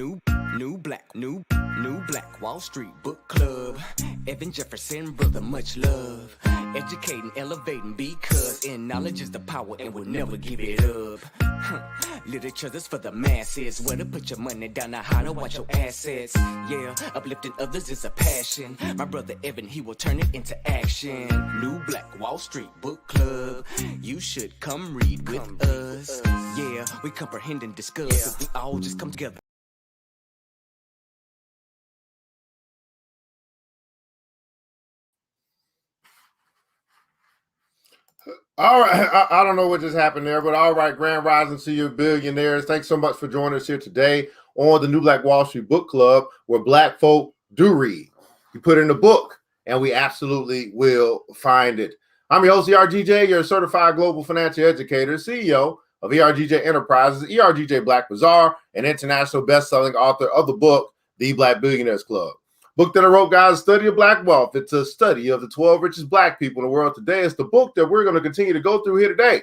New Black Wall Street Book Club. Evan Jefferson, brother, much love. Educating, elevating, because in knowledge is the power and we'll never give it up. Literature that's for the masses. Where to put your money down, now how to watch your assets. Yeah, uplifting others is a passion. My brother Evan, he will turn it into action. New Black Wall Street Book Club. You should come read with us. Yeah, we comprehend and discuss. We all just come together. All right, I don't know what just happened there, but all right, Grand Rising to you, billionaires. Thanks so much for joining us here today on the New Black Wall Street Book Club, where Black folk do read. You put in the book, and we absolutely will find it. I'm your host, ERGJ, your certified global financial educator, CEO of ERGJ Enterprises, ERGJ Black Bazaar, and international best-selling author of the book, The Black Billionaires Club. Book that I wrote, guys, Study of Black Wealth. It's a study of the 12 richest Black people in the world today. It's the book that we're going to continue to go through here today.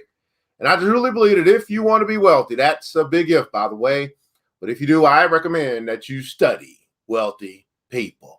And I truly believe that if you want to be wealthy, that's a big if, by the way. But if you do, I recommend that you study wealthy people.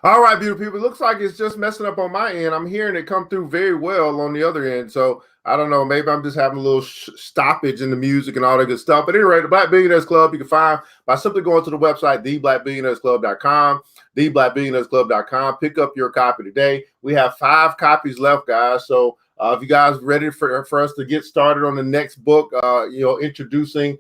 All right, beautiful people. It looks like it's just messing up on my end. I'm hearing it come through very well on the other end. So I don't know. Maybe I'm just having a little stoppage in the music and all that good stuff. But anyway, the Black Billionaires Club you can find by simply going to the website, theblackbillionairesclub.com, theblackbillionairesclub.com. Pick up your copy today. We have 5 copies left, guys. So if you guys are ready for us to get started on the next book, introducing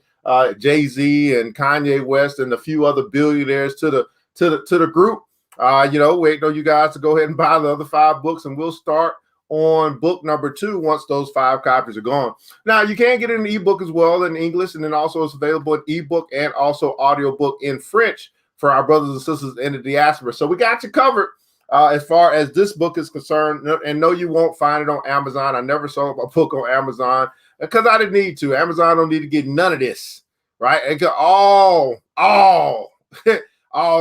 Jay-Z and Kanye West and a few other billionaires to the group. Waiting on you guys to go ahead and buy the other 5 books, and we'll start on book number 2 once those 5 copies are gone. Now, you can get it in ebook as well in English, and then also it's available in ebook and also audiobook in French for our brothers and sisters in the diaspora. So we got you covered as far as this book is concerned. And no, you won't find it on Amazon. I never sold a book on Amazon because I didn't need to. Amazon don't need to get none of this, right? It got all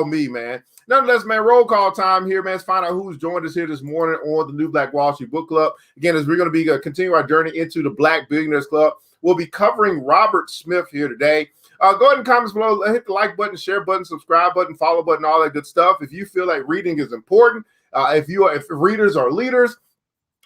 me, man. Nonetheless, man, roll call time here, man. Let's find out who's joined us here this morning on the New Black Wall Street Book Club. Again, as we're going to be continue our journey into the Black Billionaires Club, we'll be covering Robert Smith here today. Go ahead and comments below. Hit the like button, share button, subscribe button, follow button, all that good stuff. If you feel like reading is important, if readers are leaders,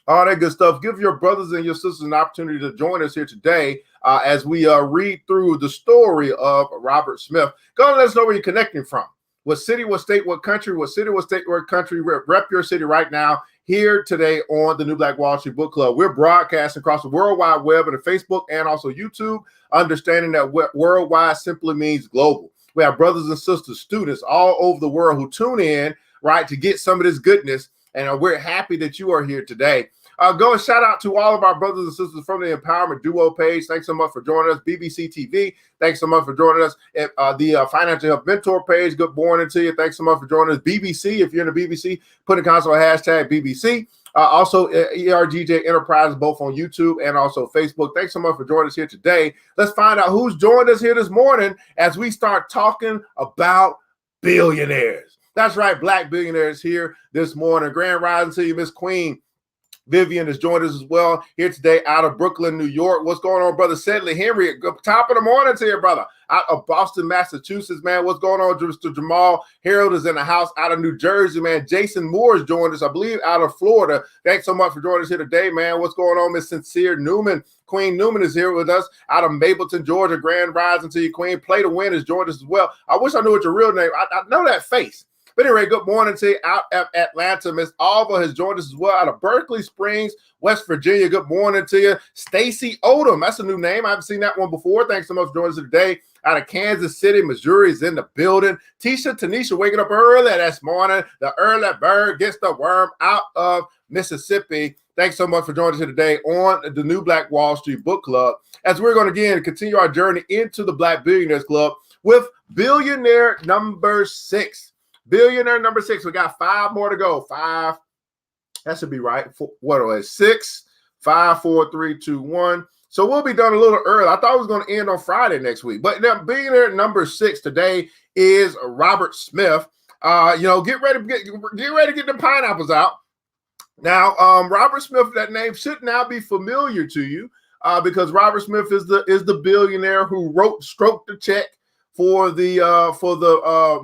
all that good stuff, give your brothers and your sisters an opportunity to join us here today as we read through the story of Robert Smith. Go ahead and let us know where you're connecting from. What city, what state, what country, what city, what state, what country, rep your city right now here today on the New Black Wall Street Book Club. We're broadcasting across the World Wide Web and Facebook and also YouTube, understanding that worldwide simply means global. We have brothers and sisters, students all over the world who tune in, right, to get some of this goodness. And we're happy that you are here today. Go and shout out to all of our brothers and sisters from the Empowerment Duo page. Thanks so much for joining us. BBC TV, thanks so much for joining us. The Financial Health Mentor page, good morning to you. Thanks so much for joining us. BBC, if you're in the BBC, put in console hashtag BBC. Also, ERGJ Enterprises, both on YouTube and also Facebook. Thanks so much for joining us here today. Let's find out who's joined us here this morning as we start talking about billionaires. That's right, Black billionaires here this morning. Grand rising to you, Miss Queen. Vivian has joined us as well here today out of Brooklyn, New York. What's going on, brother Sedley Henry? Top of the morning to you, brother. Out of Boston, Massachusetts, man. What's going on, Mr. Jamal Harold is in the house out of New Jersey, man. Jason Moore has joined us, I believe, out of Florida. Thanks so much for joining us here today, man. What's going on, Miss Sincere Newman? Queen Newman is here with us out of Mapleton, Georgia. Grand rising to you, Queen. Play to Win has joined us as well. I wish I knew what your real name. I know that face. But anyway, good morning to you out at Atlanta. Miss Alva has joined us as well out of Berkeley Springs, West Virginia. Good morning to you. Stacy Odom, that's a new name. I haven't seen that one before. Thanks so much for joining us today. Out of Kansas City, Missouri is in the building. Tanisha waking up early this morning. The early bird gets the worm out of Mississippi. Thanks so much for joining us here today on the New Black Wall Street Book Club, as we're going to again continue our journey into the Black Billionaires Club with Billionaire number 6. Billionaire number 6. We got 5 more to go. 5. That should be right. What was it? 6, 5, 4, 3, 2, 1. So we'll be done a little early. I thought it was going to end on Friday next week. But now, Billionaire number 6 today is Robert Smith. Get ready to get the pineapples out. Now, Robert Smith, that name should now be familiar to you because Robert Smith is the billionaire who stroked the check for the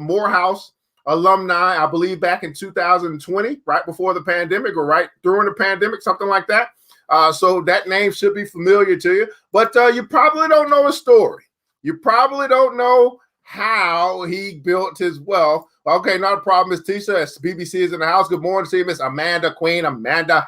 Morehouse alumni, I believe back in 2020, right before the pandemic or right during the pandemic, something like that. So that name should be familiar to you, but you probably don't know his story. You probably don't know how he built his wealth. Okay, not a problem, Miss Tisha. BBC is in the house. Good morning to you, Miss Amanda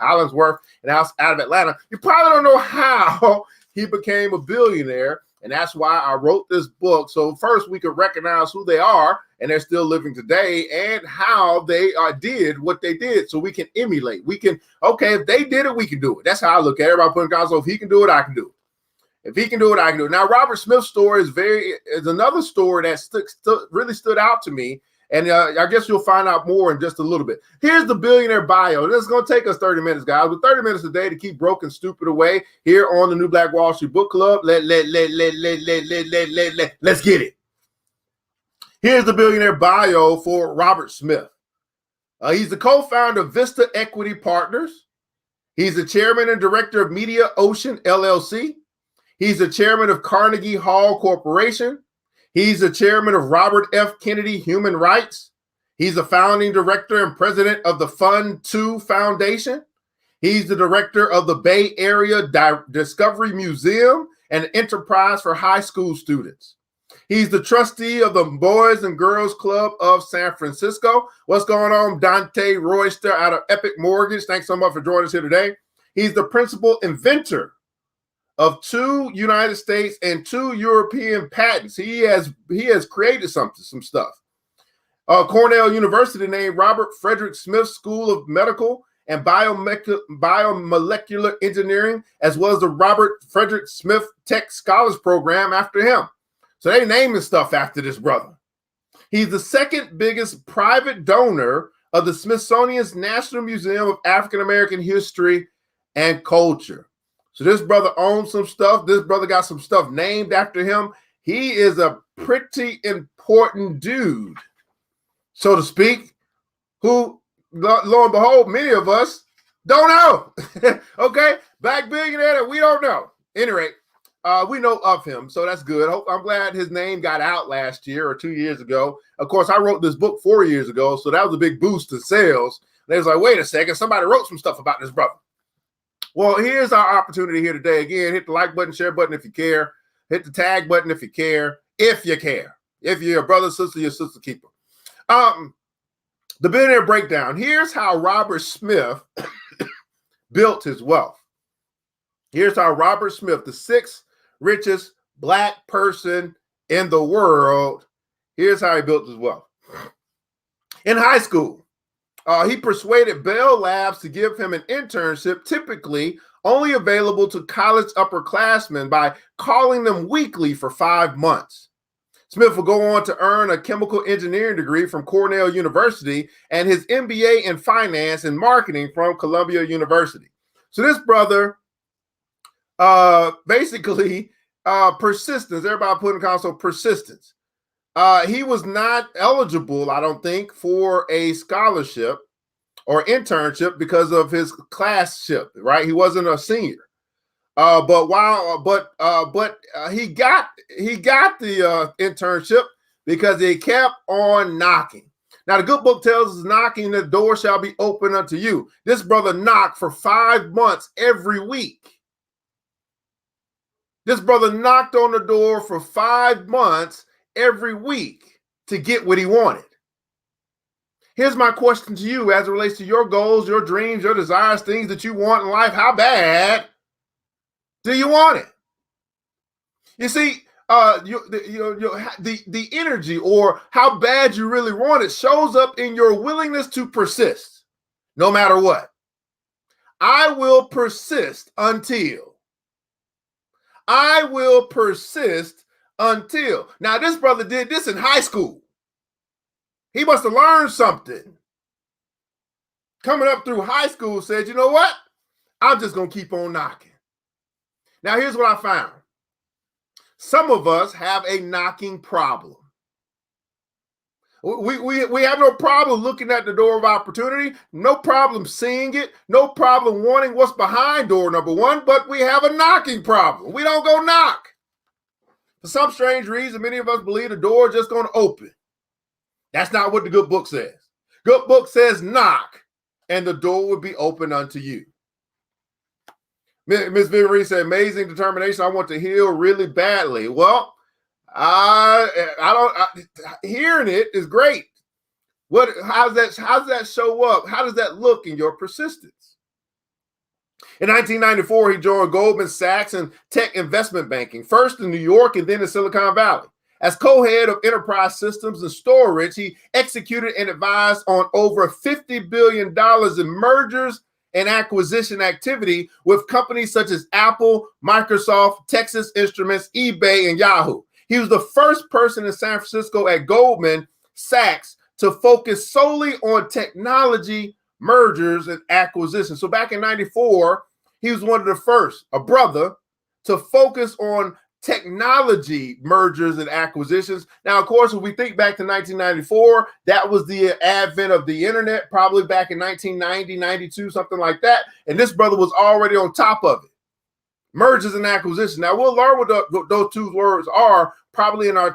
Hollingsworth, out of Atlanta. You probably don't know how he became a billionaire, and that's why I wrote this book. So first, we could recognize who they are, and they're still living today, and how they did what they did, so we can emulate. We can, okay, if they did it, we can do it. That's how I look at it. Everybody putting down, so if he can do it, I can do it. If he can do it, I can do it. Now, Robert Smith's story is another story that really stood out to me. And I guess you'll find out more in just a little bit. Here's the billionaire bio. This is going to take us 30 minutes, guys. With 30 minutes a day to keep broke and stupid away here on the New Black Wall Street Book Club. Let's get it. Here's the billionaire bio for Robert Smith. He's the co-founder of Vista Equity Partners. He's the chairman and director of Media Ocean LLC. He's the chairman of Carnegie Hall Corporation. He's the chairman of Robert F. Kennedy Human Rights. He's the founding director and president of the Fund 2 Foundation. He's the director of the Bay Area Discovery Museum and Enterprise for High School Students. He's the trustee of the Boys and Girls Club of San Francisco. What's going on, Dante Royster out of Epic Mortgage? Thanks so much for joining us here today. He's the principal inventor of 2 United States and 2 European patents. He has created some stuff. Cornell University named Robert Frederick Smith School of Medical and Biomolecular Engineering, as well as the Robert Frederick Smith Tech Scholars Program after him. So they naming stuff after this brother. He's the second biggest private donor of the Smithsonian's National Museum of African American History and Culture. So this brother owns some stuff. This brother got some stuff named after him. He is a pretty important dude, so to speak, who, lo and behold, many of us don't know. Okay? Black billionaire that we don't know. At any rate, we know of him, so that's good. I'm glad his name got out last year or 2 years ago. Of course, I wrote this book 4 years ago, so that was a big boost to sales. They was like, wait a second, somebody wrote some stuff about this brother. Well, here's our opportunity here today. Again, hit the like button, share button if you care. Hit the tag button if you care. If you care. If you're a brother, sister, your sister keeper. The billionaire breakdown. Here's how Robert Smith built his wealth. Here's how Robert Smith, the 6th richest Black person in the world, here's how he built his wealth. In high school, he persuaded Bell Labs to give him an internship, typically only available to college upperclassmen, by calling them weekly for 5 months. Smith would go on to earn a chemical engineering degree from Cornell University and his MBA in finance and marketing from Columbia University. So this brother, basically, persistence. Everybody put in console persistence. He was not eligible, I don't think, for a scholarship or internship because of his classship, right? He wasn't a senior. But he got the internship because he kept on knocking. Now, the good book tells us, knocking, the door shall be open unto you. This brother knocked for 5 months every week. This brother knocked on the door for 5 months every week to get what he wanted. Here's my question to you as it relates to your goals, your dreams, your desires, things that you want in life. How bad do you want it? You see, the energy, or how bad you really want it, shows up in your willingness to persist no matter what. I will persist until. I will persist until. Now, this brother did this in high school. He must have learned something. Coming up through high school, said, you know what? I'm just going to keep on knocking. Now, here's what I found. Some of us have a knocking problem. We have no problem looking at the door of opportunity, no problem seeing it, no problem wanting what's behind door number one, but we have a knocking problem. We don't go knock. For some strange reason, many of us believe the door is just going to open. That's not what the good book says. Good book says knock, and the door will be open unto you. Miss Vivian said, amazing determination. I want to heal really badly. Well, hearing it is great. How does that show up? How does that look in your persistence? In 1994, he joined Goldman Sachs in tech investment banking, first in New York and then in Silicon Valley. As co-head of enterprise systems and storage, he executed and advised on over $50 billion in mergers and acquisition activity with companies such as Apple, Microsoft, Texas Instruments, eBay, and Yahoo. He was the first person in San Francisco at Goldman Sachs to focus solely on technology, mergers, and acquisitions. So back in 94, he was one of the first, a brother, to focus on technology mergers and acquisitions. Now, of course, if we think back to 1994, that was the advent of the internet, probably back in 1990, 92, something like that. And this brother was already on top of it. Mergers and acquisitions. Now we'll learn what those two words are probably in our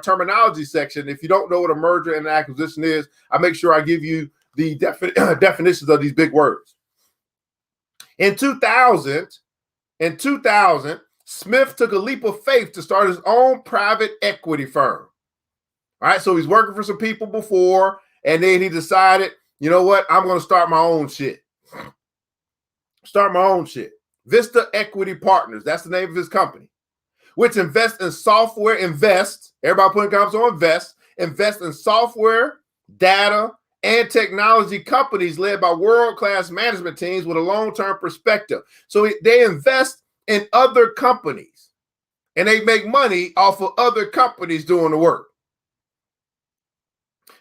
terminology section. If you don't know what a merger and an acquisition is, I make sure I give you the definitions of these big words. In 2000, Smith took a leap of faith to start his own private equity firm. All right, so he's working for some people before, and then he decided, you know what, I'm going to start my own shit. Vista Equity Partners, that's the name of his company, which invests in software, everybody putting comments on invest in software, data, and technology companies led by world-class management teams with a long-term perspective. So they invest in other companies, and they make money off of other companies doing the work.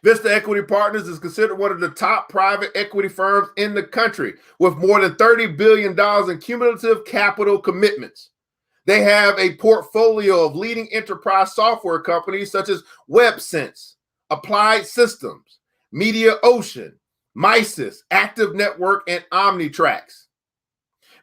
Vista Equity Partners is considered one of the top private equity firms in the country with more than $30 billion in cumulative capital commitments. They have a portfolio of leading enterprise software companies such as WebSense, Applied Systems, MediaOcean, Misys, Active Network, and OmniTrax.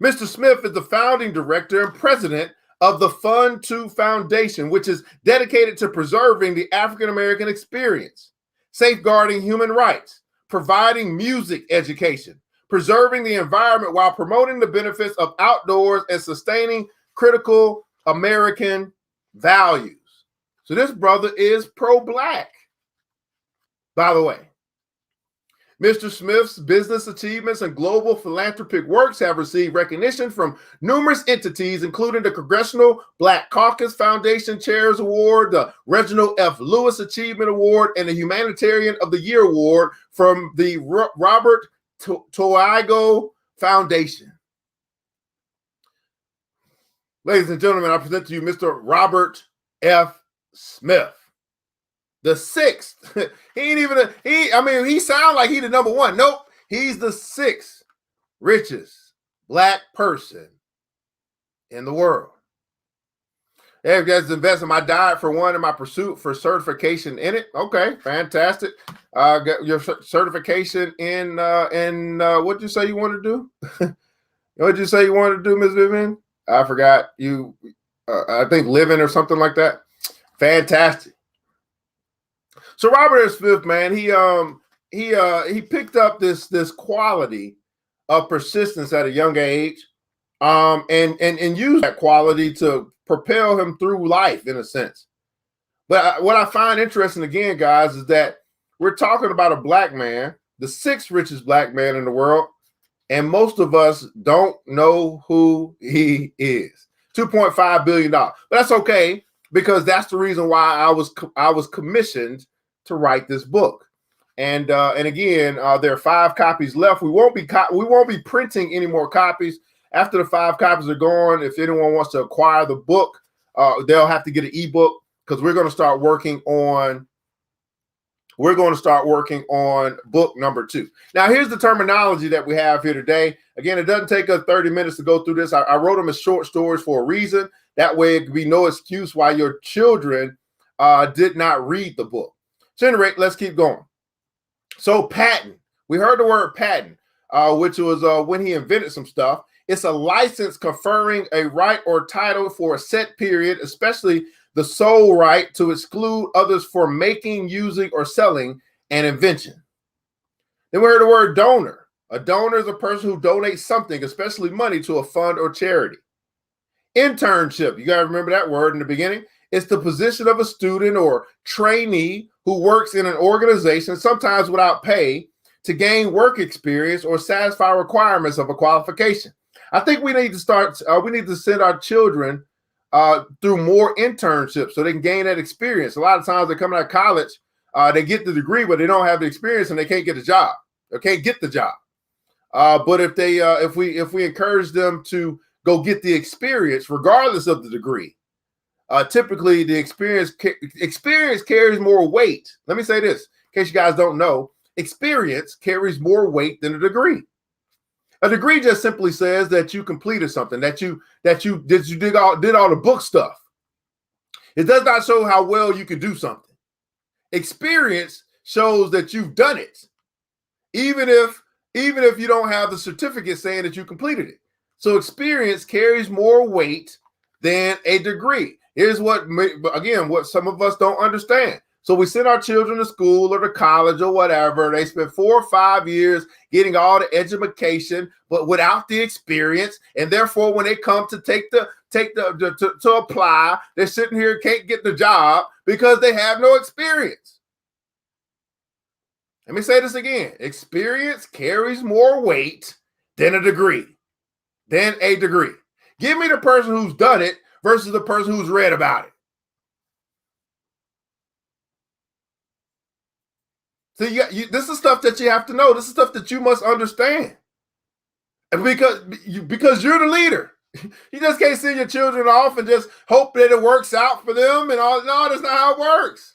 Mr. Smith is the founding director and president of the Fund 2 Foundation, which is dedicated to preserving the African American experience, safeguarding human rights, providing music education, preserving the environment while promoting the benefits of outdoors and sustaining critical American values. So this brother is pro-Black, by the way. Mr. Smith's business achievements and global philanthropic works have received recognition from numerous entities, including the Congressional Black Caucus Foundation Chairs Award, the Reginald F. Lewis Achievement Award, and the Humanitarian of the Year Award from the Robert Toigo Foundation. Ladies and gentlemen, I present to you Mr. Robert F. Smith. The sixth. He sounds like he's the number one. Nope. He's the sixth richest Black person in the world. Hey, guys, invest in my diet for one and my pursuit for certification in it. Okay, fantastic. Got your certification in what'd you say you want to do? What'd you say you wanted to do, Ms. Vivian? I forgot. You, I think living or something like that. Fantastic. So Robert S. Smith, man, he picked up this quality of persistence at a young age, and used that quality to propel him through life in a sense. But what I find interesting again, guys, is that we're talking about a Black man, the sixth richest Black man in the world, and most of us don't know who he is. $2.5 billion. But that's okay, because that's the reason why I was commissioned to write this book. And again, there are 5 copies left. We won't be printing any more copies after the 5 copies are gone. If anyone wants to acquire the book, they'll have to get an ebook, because we're going to start working on book number 2. Now, here's the terminology that we have here today. Again, it doesn't take us 30 minutes to go through this. I wrote them as short stories for a reason. That way, it could be no excuse why your children did not read the book. So, at any rate, let's keep going. So, patent. We heard the word patent, which was when he invented some stuff. It's a license conferring a right or title for a set period, especially the sole right to exclude others for making, using, or selling an invention. Then we heard the word donor. A donor is a person who donates something, especially money, to a fund or charity. Internship, you got to remember that word in the beginning. It's the position of a student or trainee who works in an organization, sometimes without pay, to gain work experience or satisfy requirements of a qualification. I think we need to send our children through more internships so they can gain that experience. A lot of times they come out of college, they get the degree, but they don't have the experience and they can't get a job. They can't get the job. But if we encourage them to go get the experience, regardless of the degree, typically the experience carries more weight. Let me say this, in case you guys don't know, experience carries more weight than a degree. A degree just simply says that you completed something, that you did all the book stuff. It does not show how well you can do something. Experience shows that you've done it, even if you don't have the certificate saying that you completed it. So experience carries more weight than a degree. Here's what some of us don't understand. So we send our children to school or to college or whatever. They spend 4 or 5 years getting all the education, but without the experience. And therefore, when they come to to apply, they're sitting here, can't get the job because they have no experience. Let me say this again. Experience carries more weight than a degree. Give me the person who's done it versus the person who's read about it. So this is stuff that you have to know. This is stuff that you must understand. And because you're the leader. You just can't send your children off and just hope that it works out for them and all. No, that's not how it works.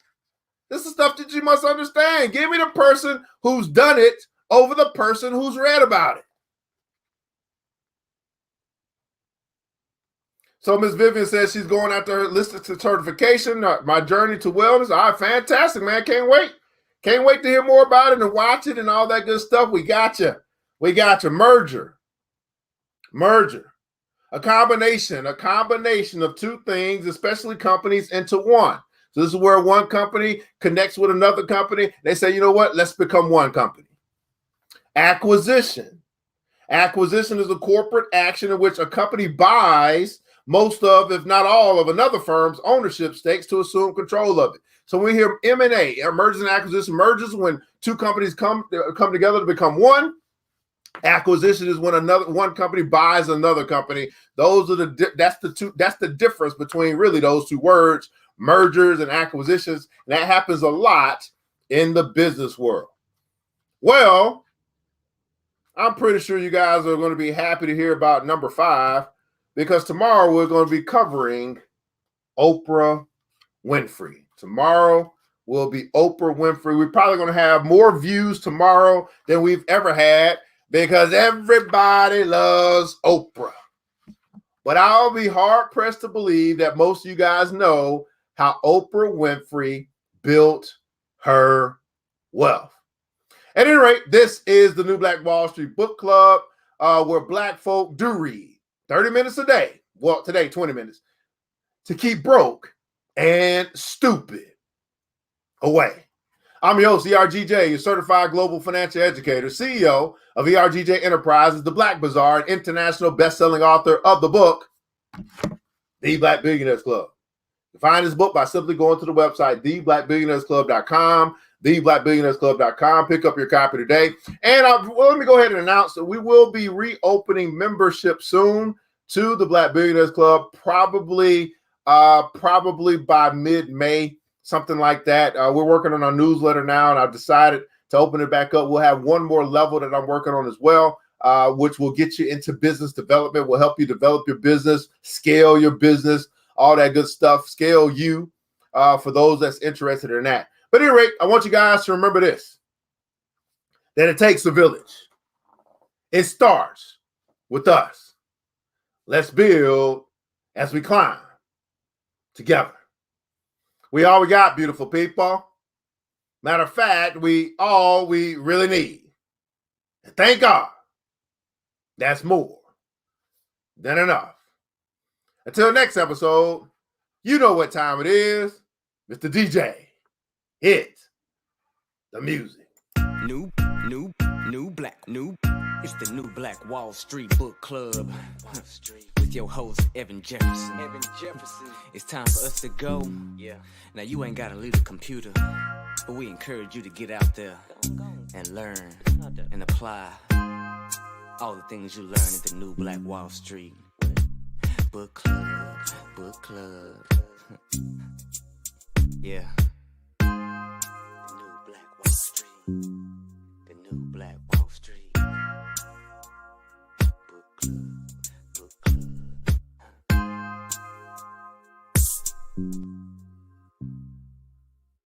This is stuff that you must understand. Give me the person who's done it over the person who's read about it. So Ms. Vivian says she's going after her list of certification, my journey to wellness. All right, fantastic, man. Can't wait. Can't wait to hear more about it and watch it and all that good stuff. We got you. Merger. A combination of 2 things, especially companies, into one. So this is where one company connects with another company. They say, you know what? Let's become one company. Acquisition. Acquisition is a corporate action in which a company buys most of, if not all, of another firm's ownership stakes to assume control of it. So we hear M&A, mergers and acquisition. Mergers when 2 companies come together to become one. Acquisition is when one company buys another company. That's the difference between really those 2 words, mergers and acquisitions. And that happens a lot in the business world. Well, I'm pretty sure you guys are going to be happy to hear about number 5, because tomorrow we're going to be covering Oprah Winfrey. Tomorrow will be Oprah Winfrey. We're probably going to have more views tomorrow than we've ever had because everybody loves Oprah. But I'll be hard-pressed to believe that most of you guys know how Oprah Winfrey built her wealth. At any rate, this is the New Black Wall Street Book Club, where Black folk do read 30 minutes a day. Well, today, 20 minutes. To keep broke and stupid away. I'm your host, ERGJ, your certified global financial educator, CEO of ERGJ Enterprises, the Black Bazaar, and international best-selling author of the book, The Black Billionaires Club. You find this book by simply going to the website, theblackbillionairesclub.com, theblackbillionairesclub.com. Pick up your copy today. And let me go ahead and announce that we will be reopening membership soon to the Black Billionaires Club, probably by mid-May, something like that. We're working on our newsletter now, and I've decided to open it back up. We'll have one more level that I'm working on as well, which will get you into business development, will help you develop your business, scale your business, all that good stuff, scale you, for those that's interested in that. But at any rate, I want you guys to remember this, that it takes a village. It starts with us. Let's build as we climb together. We all we got, beautiful people. Matter of fact, we really need. And thank God, that's more than enough. Until next episode, you know what time it is. Mr. DJ, hit the music. It's the New Black Wall Street Book Club. With your host, Evan Jefferson. It's time for us to go. Yeah. Now, you ain't got to leave the computer, but we encourage you to get out there and learn and apply all the things you learn at the New Black Wall Street Book Club. Yeah. The New Black Wall Street. The New Black Wall Street Book Club.